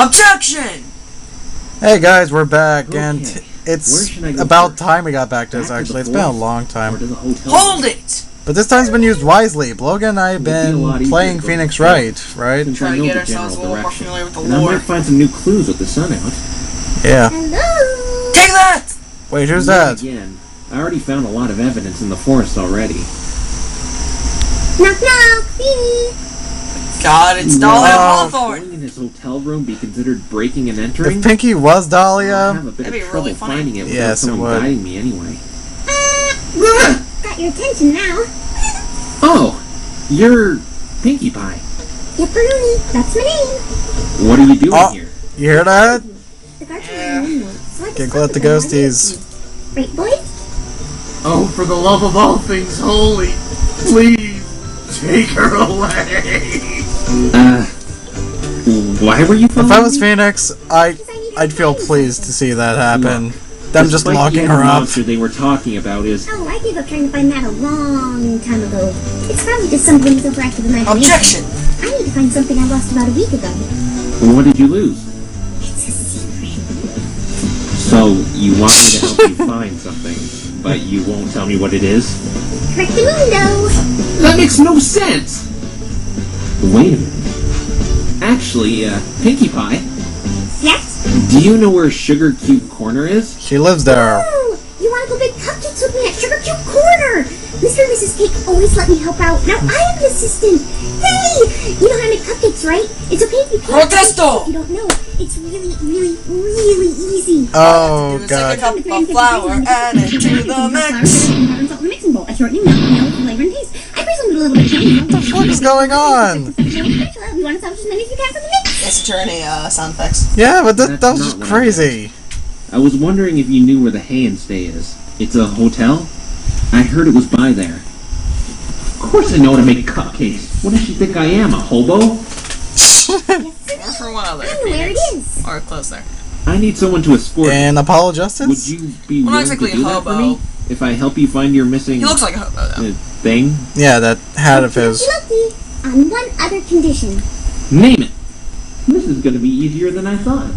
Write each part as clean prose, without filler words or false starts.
Objection! Hey guys, we're back, Okay. and it's Where should I go about first? time we got back to this, Back to actually. the It's been a forest? long Or to time. the hotel? Hold it! But this time's been used wisely. Logan and I have It'd be a lot been easier playing to go Phoenix to Wright, right? Since Try I to know get the ourselves general a little more direction. familiar with the And I lore. might find some new clues with the sun out. Yeah. Hello. Take that! Wait, who's Then that? Again, I already found a lot of evidence in the forest already. Knock knock. Feeny. God, it's Dahlia No. Hawthorne! Going in his hotel room be considered breaking and entering? If Pinky was I Dahlia, have a bit That'd be of trouble really funny. finding it without Yes, it someone would. guiding me anyway. Got your attention now. Oh, you're Pinkie Pie. Yepperoni. That's my name. What are you doing Oh. here? you hear that? The guards Yeah. are my name. So I just Giggle at the talked about ghosties. it. Right, boys? Oh, for the love of all things holy, please take her away. Why were you If following I was me? Phoenix, I'd feel pleased to see that happen. Them just Despite locking the her other up. monster they were talking about is... Oh, I gave up trying to find that a long time ago. It's probably just some whimsical overactive imagination. Objection! I need to find something I lost about a week ago. What did you lose? It's a secret. So, you want me to help you find something, but you won't tell me what it is? Correctamundo. That makes no sense. Wait a minute. Actually, Pinkie Pie, Yes? do you know where Sugar Cube Corner is? She lives there. Oh, you want to go bake cupcakes with me at Sugar Cube Corner? Mr. and Mrs. Cake always let me help out. Now I am an assistant. Hey! You know how to make cupcakes, right? It's okay if you can't. Protesto! If you don't know, it's really, really, really easy. Oh, It's like a God. cup of flour and into the mix. Salt in the mixing bowl. I shorten milk, vanilla, flavor, and taste. I presume a little bit of honey. What the What is going on? You want to salvage as many as you can from the mix? Yes, attorney, sound effects. Yeah, but that That's was not just what I crazy. I was wondering if you knew where the Hay and Stay is. It's a hotel? I heard it was by there. Of course I know how to make cupcakes. What does she think I am, a hobo? More for a while there, I know where it Phoenix. is. Or close there. I need someone to escort me. And Apollo Would Justice? you be Well, not willing exactly to do a that for hobo. me? If I help you find your missing He looks like a hobo, though. thing? Yeah, that hat of his. Lucky. On one other condition. Name it. This is going to be easier than I thought.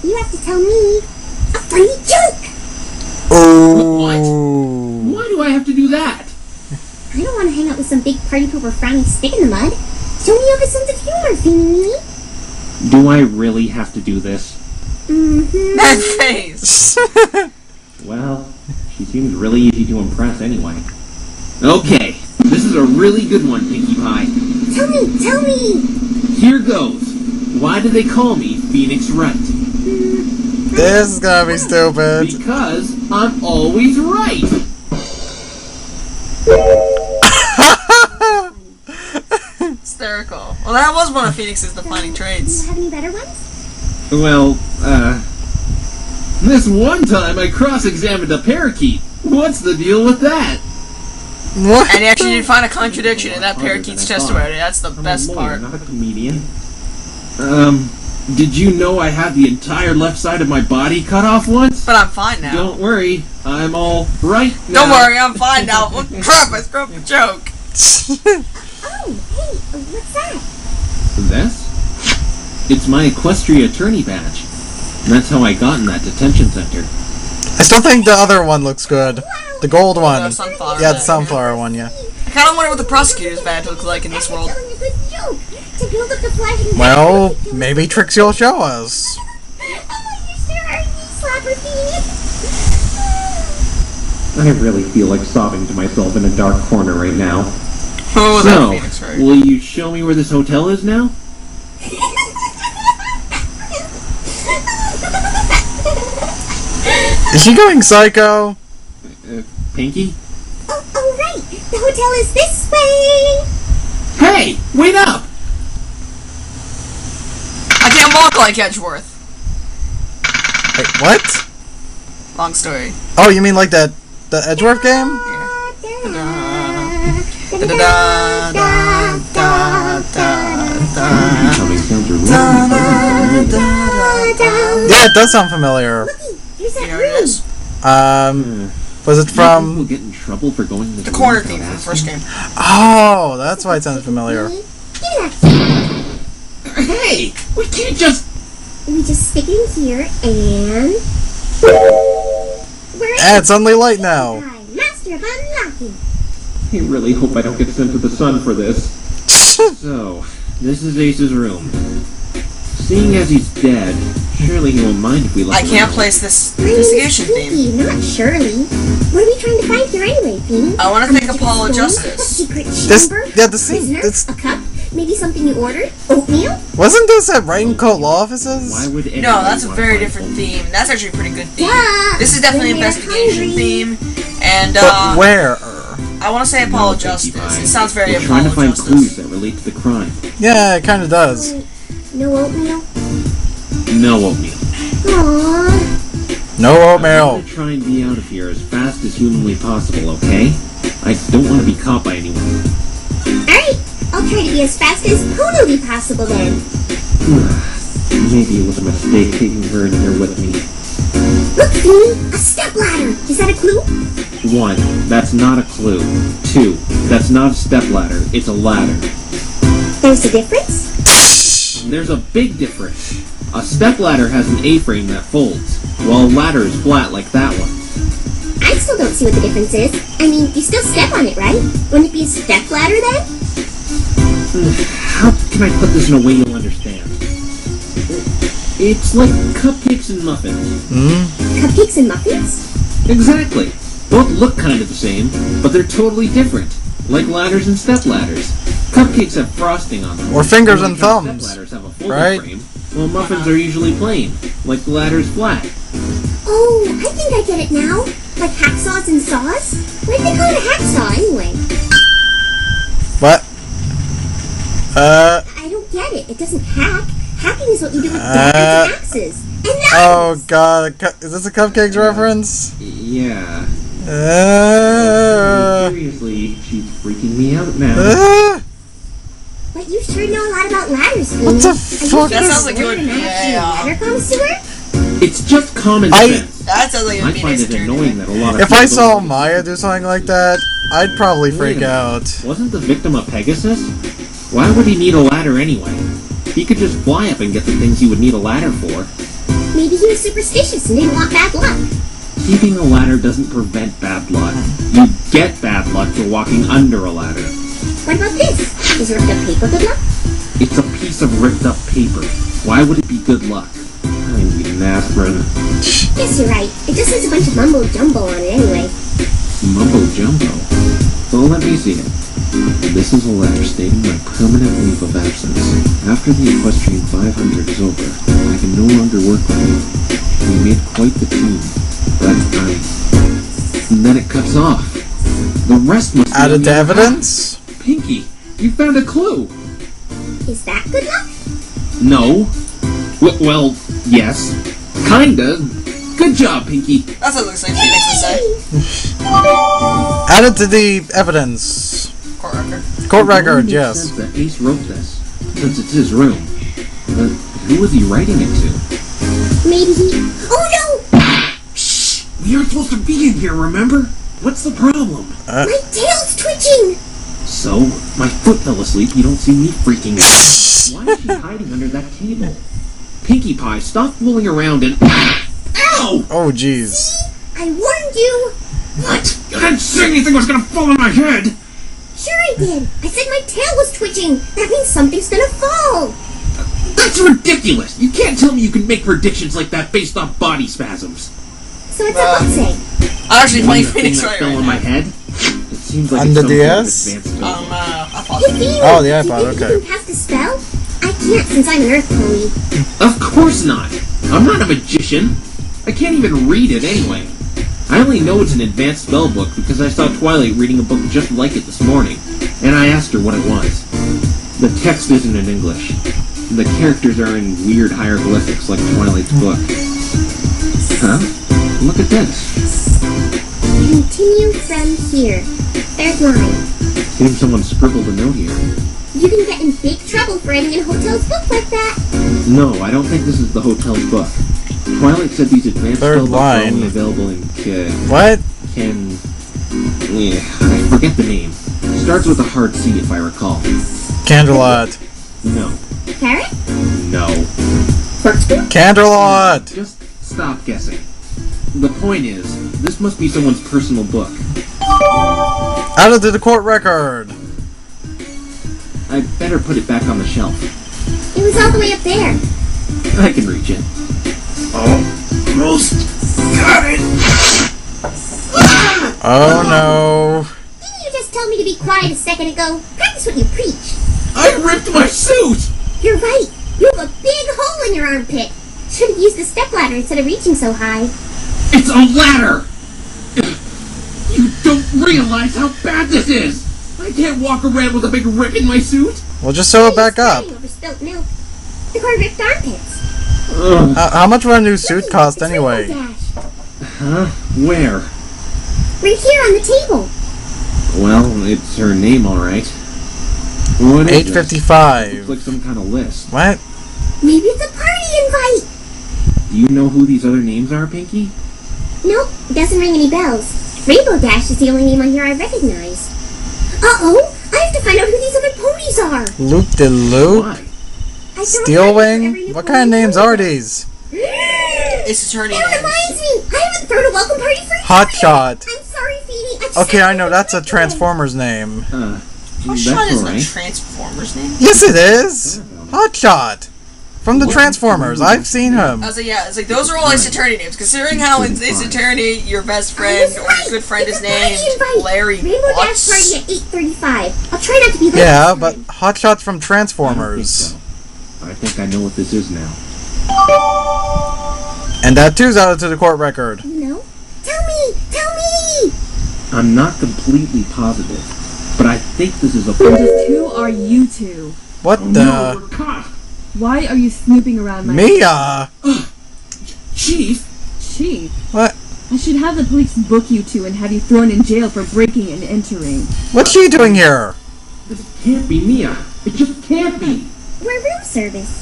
You have to tell me a funny joke. Oh. Why do I have to do that? I don't want to hang out with some big party pooper frowny stick in the mud. Show me have a sense of humor, Feeny. Do I really have to do this? Mm-hmm. That face! Well, she seems really easy to impress anyway. Okay, this is a really good one, Pinkie Pie. Tell me. Here goes. Why do they call me Phoenix Wright? This is gonna be stupid. Because I'm always right. Hysterical. Well, that was one of Phoenix's defining Do traits. you have any better ones? Well, this one time I cross-examined a parakeet. What's the deal with that? What? And he actually did find a contradiction in that parakeet's testimony. That's the I'm best a lawyer, part. not a comedian. Did you know I had the entire left side of my body cut off once? But I'm fine now. Don't worry, I'm all right now. Don't worry, I'm fine now. What crap, I screwed up the joke. Oh, hey, what's that? This? It's my Equestria attorney badge. That's how I got in that detention center. I still think the other one looks good. The gold one. The sunflower Yeah, the badge. sunflower one, yeah. I kind of wonder what the prosecutor's badge looks like in this world. Telling a good joke to build up the flashing. Well, maybe Trixie will show us. Oh, you sure are, you slapper Feeny. I really feel like sobbing to myself in a dark corner right now. Oh, So, that Phoenix, right? will you show me where this hotel is now? Is she going psycho? Pinky? Oh, right. The hotel is this way. Hey, wait up! I can't walk like Edgeworth. Wait, what? Long story. Oh, you mean like the Edgeworth game? Becoming sounds are Yeah, it does sound familiar. Here's You that know what it room. is? Was it People from... get in trouble for going to The corner theme from the first game. Oh, that's why it sounds familiar. Give me that. Hey, we can't just We just stick it in here and... It's only light now. Master of unlocking. I really hope I don't get sent to the sun for this. So, this is Ace's room. Seeing as he's dead, surely he won't mind if we let I him can't out. place this investigation theme. Not Shirley. What are we trying to find here anyway, Fiend? I want to think Apollo A Justice. secret This, chamber? yeah, the scene. Prisoner? This, A cup? Maybe something you ordered? Oatmeal? wasn't this at Wright and Coat Law Offices? Why would anybody No, that's a wanna very find different him? theme. That's actually a pretty good theme. Yeah. This is definitely When an we're investigation hungry. theme. And, But where? I want to say Apollo No, Justice. Pinkie Pie. It sounds very We're Apollo trying to find Justice. clues that relate to the crime. Yeah, it kind of does. No oatmeal? No oatmeal. Aww. No I'm oatmeal. gonna try and be out of here as fast as humanly possible, okay? I don't want to be caught by anyone. Alright, I'll try to be as fast as totally possible then. Maybe it was a mistake taking her in here with me. Look, Fiend! A stepladder! Is that a clue? 1. That's not a clue. 2. That's not a stepladder. It's a ladder. There's a difference? There's a big difference. A stepladder has an A-frame that folds, while a ladder is flat like that one. I still don't see what the difference is. I mean, you still step on it, right? Wouldn't it be a stepladder then? How can I put this in a way you'll understand? It's like cupcakes and muffins. Cupcakes and muffins? Exactly. Both look kind of the same, but they're totally different. Like ladders and stepladders. Cupcakes have frosting on them. Or fingers and Like how thumbs, Stepladders have a folded right? frame, while muffins are usually plain, like the ladder's flat. Oh, I think I get it now. Like hacksaws and saws? Why do they call it a hacksaw anyway? What? I don't get it. It doesn't hack. Hacking is what you do with daggers and axes. And knives! Oh god, is this a Cupcakes reference? Yeah. Uh, Seriously, she's freaking me out now. But you sure know a lot about ladders, Fiend. What the Are fuck you That is- sounds like it would be a ladder connoisseur? It's just common sense. That sounds like it I would be find nice it to annoying that a lot of If I people saw don't- Maya do something like that, I'd probably Wait a freak minute. out. Wasn't the victim a Pegasus? Why would he need a ladder anyway? He could just fly up and get the things he would need a ladder for. Maybe he was superstitious and didn't want bad luck. Keeping a ladder doesn't prevent bad luck. You get bad luck for walking under a ladder. What about this? Is ripped up paper good luck? It's a piece of ripped up paper. Why would it be good luck? I need an aspirin. Yes, you're right. It just has a bunch of mumbo jumbo on it anyway. Mumbo jumbo. Well, let me see it. This is a letter stating my permanent leave of absence. After the equestrian 500 is over, I can no longer work with you. We made quite the team, but and then it cuts off. The rest must be on Added the to other half. evidence? Pinky, you found a clue. Is that good luck? No. Well, yes. Kinda. Good job, Pinky. That's what it looks like Phoenix would say. Added to the evidence. Court record. Court It record, only makes yes. sense that Ace wrote this, since it's his room. But who was he writing it to? Maybe he... Oh no! We aren't supposed to be in here, remember? What's the problem? My tail's twitching! So, my foot fell asleep, you don't see me freaking out. Why is she hiding under that table? Pinkie Pie, stop fooling around and... Ow! Oh jeez. I warned you! What? You didn't say anything was gonna fall on my head! Sure I did! I said my tail was twitching! That means something's gonna fall! That's ridiculous! You can't tell me you can make predictions like that based off body spasms. So what's that book say? I'm actually playing The thing Phoenix that Wright fell right on my now. head? It seems like On it's the some kind of DS? advanced spell. I thought Hey, Fiend! Oh, the do iPod, you think okay. you can cast a spell? I can't since I'm an earth pony. Of course not! I'm not a magician! I can't even read it anyway. I only know it's an advanced spell book because I saw Twilight reading a book just like it this morning, and I asked her what it was. The text isn't in English. The characters are in weird hieroglyphics like Twilight's book. Huh? Look at this. Continue from here. There's mine. Seems someone scribbled a note here. You can get in big trouble for writing in a hotel's book like that. No, I don't think this is the hotel's book. Twilight said these advanced Third spell books are line. only available in What? I forget the name. Starts with a hard C if I recall. Candelot. No. Carrot? No. art school? Canterlot! Just stop guessing. The point is, this must be someone's personal book. Added to the court record! I better put it back on the shelf. It was all the way up there. I can reach it. Almost got it. Oh no. Didn't you just tell me to be quiet a second ago? Practice what you preach. I ripped my suit! You're right. You have a big hole in your armpit. Should have used the stepladder instead of reaching so high. It's a ladder! You don't realize how bad this is! I can't walk around with a big rip in my suit! We'll just sew it back up. Over spilt milk. The car ripped armpits. How much would a new suit cost It's anyway? Rainbow Dash. Huh? Where? Right here on the table. Well, it's her name, alright. What is this? 8:55. Looks like some kind of list. What? Maybe it's a party invite. Do you know who these other names are, Pinky? Nope, it doesn't ring any bells. Rainbow Dash is the only name on here I recognize. Uh-oh, I have to find out who these other ponies are. Loop de loop? Why? I throw a Steel party for wing? every new What pony kind of names pony are back. these? It's attorney That names. reminds me, I haven't thrown a welcome party for Hot years. Shot. I'm sorry, Phoebe. Okay, I know, that's a Transformers name. Hotshot That's isn't a alright. Transformers name. Yes, it is! Hot Shot! From the Transformers, I've seen him. I was like, yeah, it's like those are all Ace Attorney names. Considering how in Ace Attorney your best friend or your good friend is named Larry Rainbow Dash party Watts. at 8:35. I'll try not to be late. Yeah, this but time. Hot Shot's from I don't think Transformers. so. I think I know what this is now. And that too's added to the court record. You know? Tell me! I'm not completely positive, but I think this is a And just who are you two? What No, the? we're caught! Why are you snooping around my Mia! Chief! Chief? What? I should have the police book you two and have you thrown in jail for breaking and entering. What's she doing here? This can't be Mia. It just can't be. We're room service.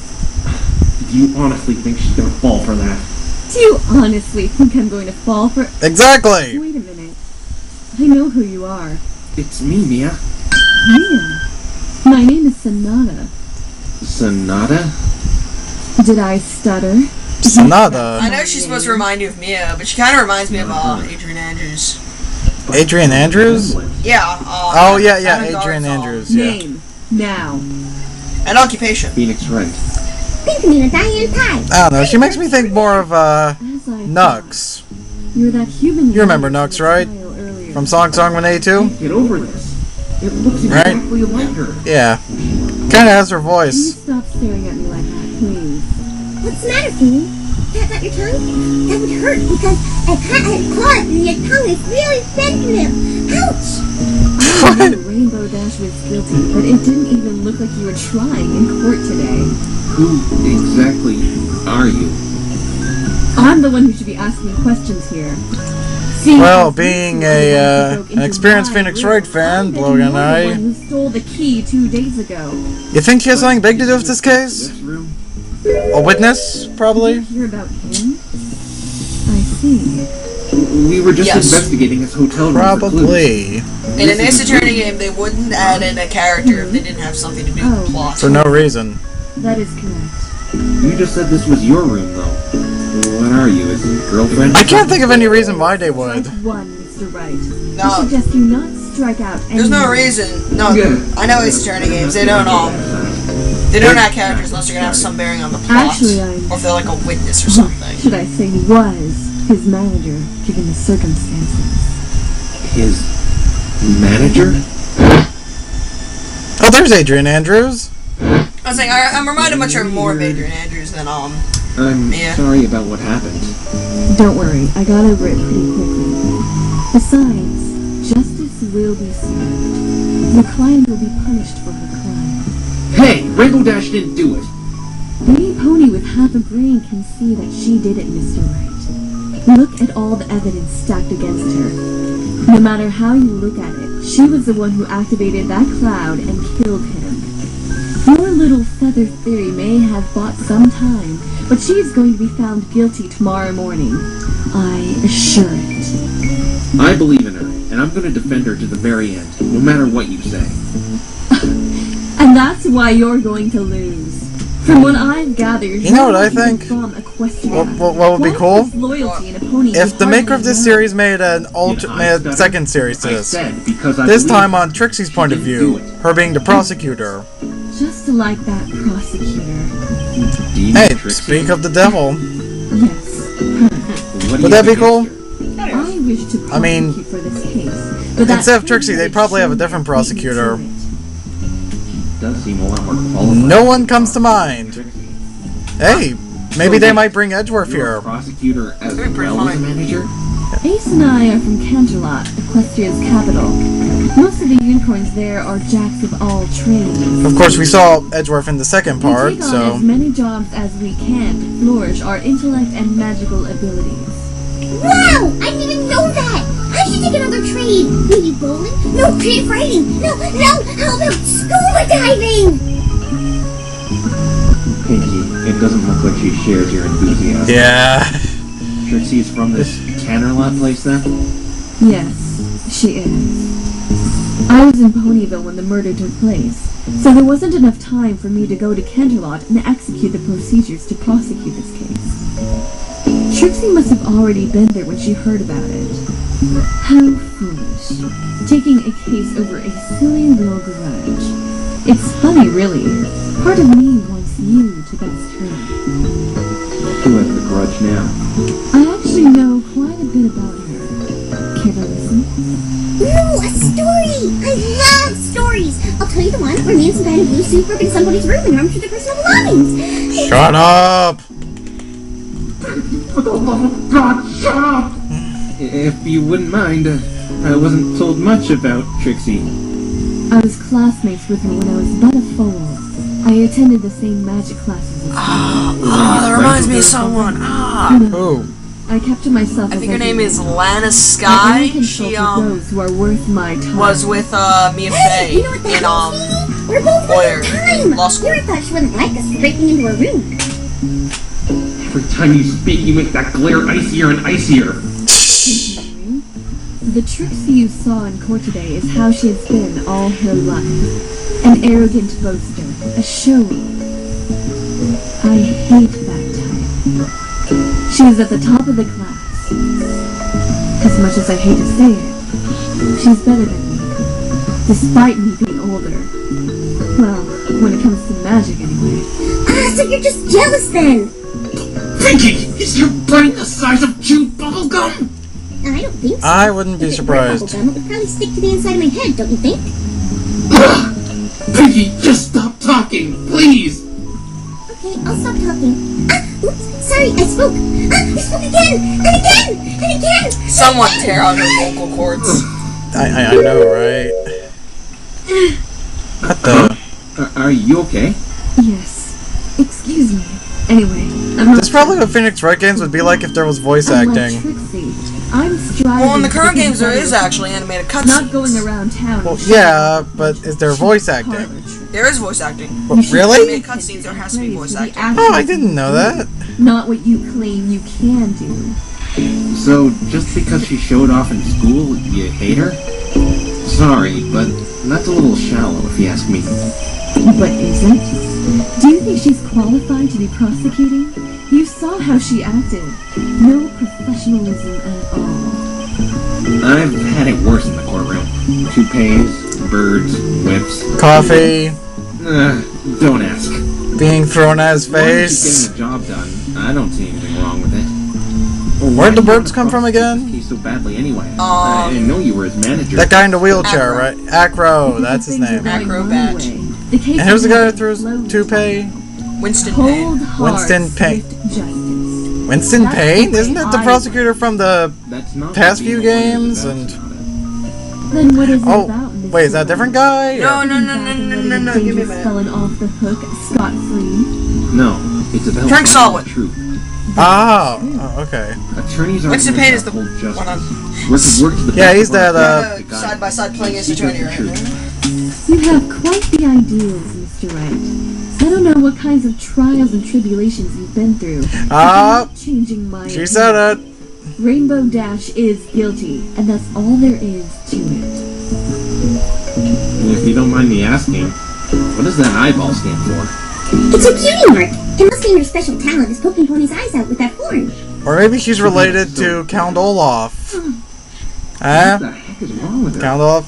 Do you honestly think she's gonna fall for that? Do you honestly think I'm going to fall for... Exactly! Wait a minute. I know who you are. It's me, Mia. Mia. My name is Sonata. Sonata? Did I stutter? Sonata. I know she's supposed to remind you of Mia, but she kind of reminds me of Adrian Andrews. Adrian Andrews? Yeah. Oh, yeah, Adam Adrian Garthall. Andrews, yeah. Name. Now. And occupation. Phoenix Wright. Pinkamena Diane Pie. I don't know, she makes me think more of, As I Nux. thought, you're that human... You remember in Nux, the right? trial earlier. From Song 182? Get over this. It looks Right? exactly like her. Yeah. Kinda has her Can you voice. stop staring at me like that, please? What's the matter, Phoebe? Got your tongue? That would hurt because I had claws and your tongue is really sensitive. Ouch! I know Rainbow Dash was guilty, but it didn't even look like you were trying in court today. Who exactly are you? I'm the one who should be asking questions here. See, Well, as being you were the one who broke an into experienced my Phoenix room, Wright fan, I'm Logan and the I- one who stole the key 2 days ago. You think she has something big to do with this case? This room? A witness, probably? Did you hear about him? I see. We were just Yes. investigating his hotel room for clues. Probably. In an Ace Attorney game, they wouldn't add in a character if they didn't have something to do with the plot. For no reason. That is correct. You just said this was your room, though. What are you, his girlfriend? I can't think of any reason why they would. Strike one, Mr. Wright. No. I suggest you not strike out There's no anyone. reason. No, Yeah. I know Ace Attorney games. They don't add characters unless they're gonna have some bearing on the plot, Actually, I'm- or if they're like a witness or something. Should I say was his manager, given the circumstances. His manager? Oh, there's Adrian Andrews. I was saying I'm reminded much more of Adrian Andrews than I'm Yeah. sorry about what happened. Don't worry, I got over it pretty quickly. Besides, justice will be served. Your client will be punished for her crime. Hey, Rainbow Dash didn't do it. Any pony with half a brain can see that she did it, Mr. Wright. Look at all the evidence stacked against her. No matter how you look at it, she was the one who activated that cloud and killed him. Your little feather theory may have bought some time, but she is going to be found guilty tomorrow morning. I assure it. I believe in her, and I'm going to defend her to the very end, no matter what you say. And that's why you're going to lose. From what I've gathered, You know what I think? What would be cool? If the maker of this series made a second series to this. This time on Trixie's point of view, her being the prosecutor. Just like that prosecutor. Hey, speak of the devil. Yes, her. Would that be cool? I wish to prosecute for this case, but Instead of Trixie, they'd probably have a different prosecutor. Does seem a lot more qualified. No one comes to mind. Hey, maybe they might bring Edgeworth You're a here. prosecutor as That'd be pretty well as a funny. manager? Ace and I are from Canterlot, Equestria's capital. Most of the unicorns there are jacks of all trades. Of course, we saw Edgeworth in the second We part, take on so... as many jobs as we can to flourish our intellect and magical abilities. Wow! I didn't even know that! I should take another trade! Maybe bowling? No, creative writing! No! How about scuba diving? Pinky, it doesn't look like she shares your enthusiasm. Yeah. Trixie is from this Canterlot place then? Yes, she is. I was in Ponyville when the murder took place, so there wasn't enough time for me to go to Canterlot and execute the procedures to prosecute this case. Trixie must have already been there when she heard about it. How foolish. Taking a case over a silly little grudge. It's funny, really. Part of me wants you to best her. Who has the grudge now? I actually know quite a bit about her. Care to listen? Ooh, a story! I love stories! I'll tell you the one where me and some guy in a blue suit broke into somebody's room and rummaged through their personal belongings. Shut up! For the love of God, shut up! If you wouldn't mind, I wasn't told much about Trixie. I was classmates with her when I was but a foal. I attended the same magic classes as her. That reminds me of someone. Who? I kept to myself. I think as her name did. is Lana I Sky. only She consulted those who are worth my time. was with Mia Hey, Fey you know what that in means, Phoebe? We're both lawyer worth time! law school. Laura thought she wouldn't like us for breaking into her room. Every time you speak, you make that glare icier and icier. The Trixie you saw in court today is how she has been all her life. An arrogant boaster, a showy. I hate that type. She is at the top of the class. As much as I hate to say it, she's better than me. Despite me being older. Well, when it comes to magic anyway. Ah, so you're just jealous then? Pinky, is your brain the size of chewed bubblegum? I don't think so. I wouldn't be If it were surprised. bubblegum, it would probably stick to the inside of my head, don't you think? Pinky, just stop talking, please! Okay, I'll stop talking. Ah, oops, sorry, I spoke. Ah, I spoke again, and again, and again! Someone tear out her vocal cords. I know, right? What the? Are you okay? Yes. Excuse me. Anyway, I'm That's probably what Phoenix Wright games would be like if there was voice unlike acting. Trixie, I'm striving Well, in the to current become games, there better. is actually animated Not going cutscenes. around town. Well, and yeah, but is there voice acting? parlor tricks. There is voice acting. Well, You should really? Animated cutscenes, there has to be voice praise for the acting. Oh, I didn't know that. Not what you claim you can do. So, just because she showed off in school, you hate her? Sorry, but that's a little shallow if you ask me. But is it? Do you think she's qualified to be prosecuting? You saw how she acted. No professionalism at all. I've had it worse in the courtroom. Toupees, birds, whips. Coffee, Don't ask. being thrown at his As long as she's face. getting the job done, I don't see anything wrong with it. Where'd the birds come from again? He's so badly anyway. I didn't know you were his manager. That guy in the wheelchair, Acro. right? Acro, that's his Things are name. going Acrobat. my way. The case And who's the guy will that threw his flow toupee? Winston Cold, Payne. hard, Winston Payne. swift justice. Winston That's Payne? the Isn't it the I- prosecutor from the... That's not past what few being a lawyer is games about, and- it's not it. Then what is it Oh, about, Mr. wait, is that a different guy? No, or- no, no, no, no, no, no, give me a minute. Felon off the hook, scot-free. No, it's about Drink finding solid. the truth. Oh, okay. Attorneys are Winston Payne is the hold one justice. on. We're to work to the Yeah, best he's of our that, ability to guide Side by side playing his seekers attorney of right truth. now. You have quite the ideals, Mr. Wright. I don't know what kinds of trials and tribulations you've been through. but Ah, you're not changing my she opinion. said it. Rainbow Dash is guilty, and that's all there is to it. And if you don't mind me asking, what does that eyeball stand for? It's her cutie mark. It must mean her special talent is poking Pony's eyes out with that horn. Or maybe she's related to Count Olaf. What the heck is wrong with her? Count Olaf?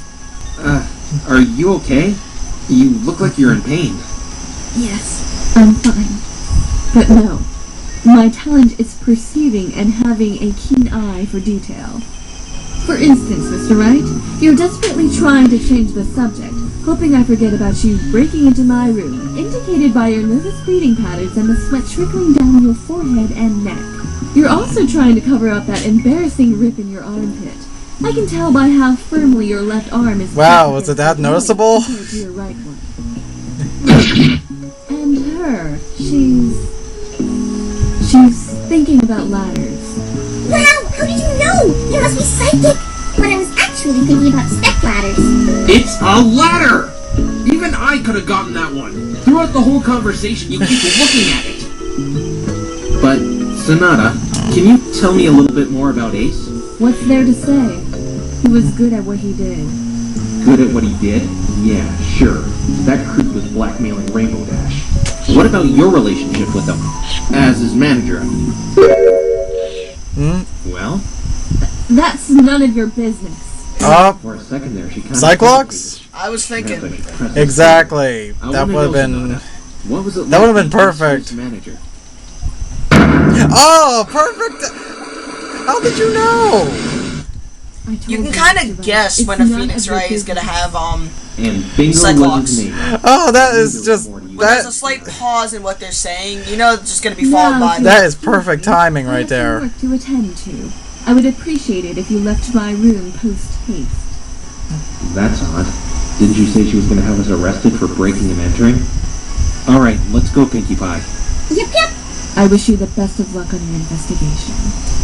Are you okay? You look like you're in pain. Yes, I'm fine. But no, my talent is perceiving and having a keen eye for detail. For instance, Mr. Wright, you're desperately trying to change the subject, hoping I forget about you breaking into my room, indicated by your nervous breathing patterns and the sweat trickling down your forehead and neck. You're also trying to cover up that embarrassing rip in your armpit. I can tell by how firmly your left arm is. Wow, was it that noticeable? Compared to your right one. And her, she's thinking about ladders. Wow, how did you know? You must be psychic. But I was actually thinking about step ladders. It's a ladder! Even I could have gotten that one. Throughout the whole conversation, you keep looking at it. But, Sonata, can you tell me a little bit more about Ace? What's there to say? He was good at what he did. Good at what he did? Yeah, sure. That creep was blackmailing Rainbow Dash. What about your relationship with him? As his manager, I mean. Well? That's none of your business. For a second there, she kind Cyclops? I was thinking. Exactly. That would have been... What was it That would have been being perfect. Ace manager? Oh, perfect! How did you know? I told You can you, kind Mr. of Wright, guess it's when a none Phoenix of your Wright is gonna business. have And bingo Cyclops. was his name. Oh, that is just... when there's a That, slight pause in what they're saying, you know it's just gonna be followed by that is perfect timing I right have some there. work to attend to. I would appreciate it if you left my room post-haste. That's odd. Didn't you say she was going to have us arrested for breaking and entering? Alright, let's go, Pinkie Pie. Yep, yep. I wish you the best of luck on your investigation.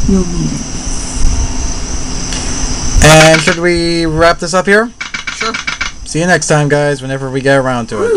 You'll need it. And should we wrap this up here? Sure. See you next time, guys, whenever we get around to it.